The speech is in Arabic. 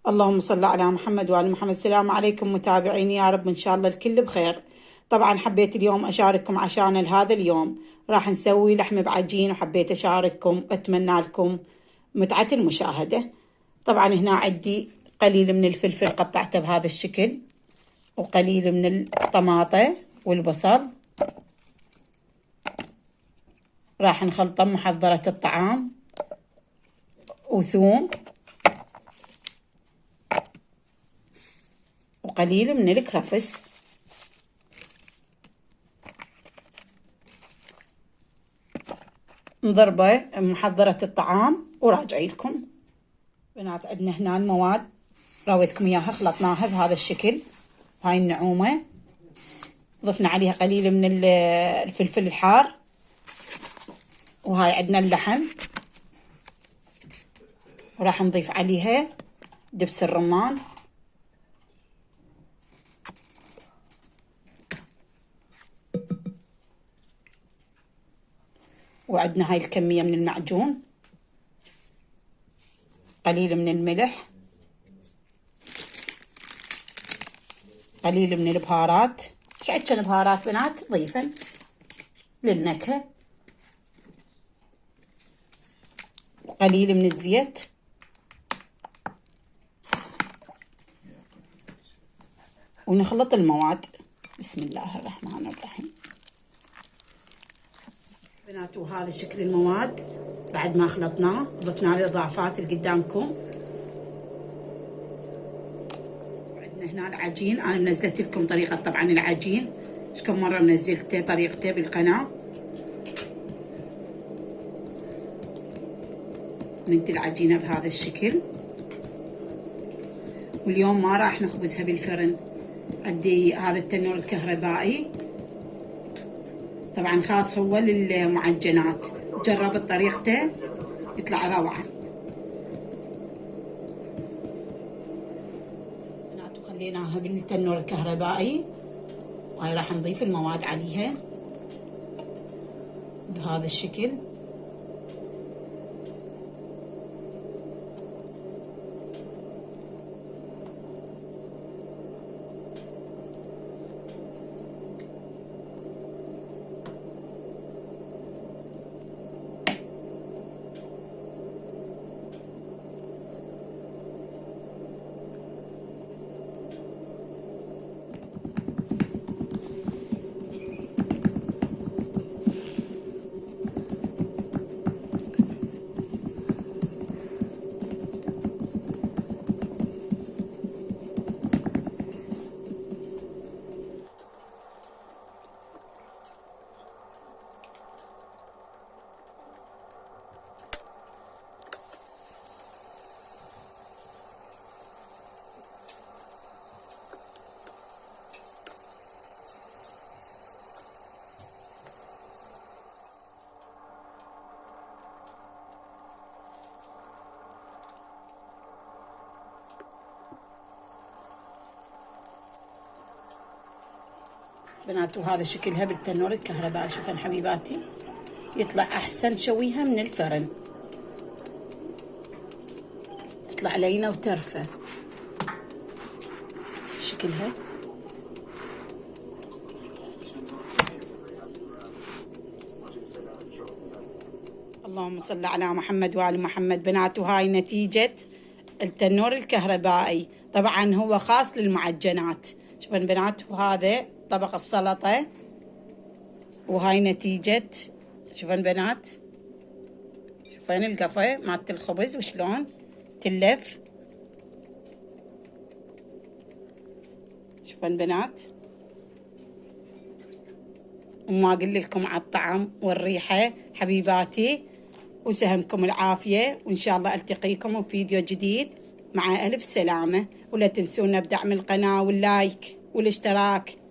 اللهم صل على محمد وعلى محمد. السلام عليكم متابعيني، يا رب إن شاء الله الكل بخير. طبعا حبيت اليوم أشارككم عشان هذا اليوم راح نسوي لحم بعجين، وحبيت أشارككم وأتمنى لكم متعة المشاهدة. طبعا هنا عندي قليل من الفلفل قطعته بهذا الشكل، وقليل من الطماطة والبصل. راح نخلطهم محضرة الطعام، وثوم، وقليل من الكرفس. نضربه محضرة الطعام وراجعي لكم. بنات عندنا هنا المواد راويتكم اياها، خلطناها بهذا الشكل. هاي النعومة ضفنا عليها قليل من الفلفل الحار، وهاي عندنا اللحم، وراح نضيف عليها دبس الرمان، وعندنا هاي الكمية من المعجون، قليل من الملح، قليل من البهارات. ايش عندكن بهارات بنات ضيفن للنكهة، قليل من الزيت، ونخلط المواد. بسم الله الرحمن الرحيم. بنات وهذا شكل المواد بعد ما خلطناه، ضفنا له الاضافات اللي قدامكم. وعندنا هنا العجين، انا منزلت لكم طريقه طبعا العجين، كم مره منزلته طريقته بالقناه. عملت العجينه بهذا الشكل، واليوم ما راح نخبزها بالفرن، عندي هذا التنور الكهربائي طبعا خاص هو للمعجنات. جربت طريقته يطلع روعة. خليناها بالتنور الكهربائي، وهاي راح نضيف المواد عليها بهذا الشكل. بنات وهذا شكلها بالتنور الكهربائي. شوفن حبيباتي يطلع احسن شويها من الفرن، تطلع لينه وترفه شكلها. اللهم صل على محمد وعلى محمد. بنات وهاي نتيجة التنور الكهربائي، طبعا هو خاص للمعجنات. شوفن بنات، وهذا طبق السلطة، وهاي نتيجة. شوفن بنات، شوفن القفة مالت الخبز وشلون تلف. شوفن بنات، وما اقول لكم على الطعم والريحة حبيباتي، وسهمكم العافية. وان شاء الله التقيكم في فيديو جديد، مع الف سلامة. ولا تنسونا بدعم القناة واللايك والاشتراك.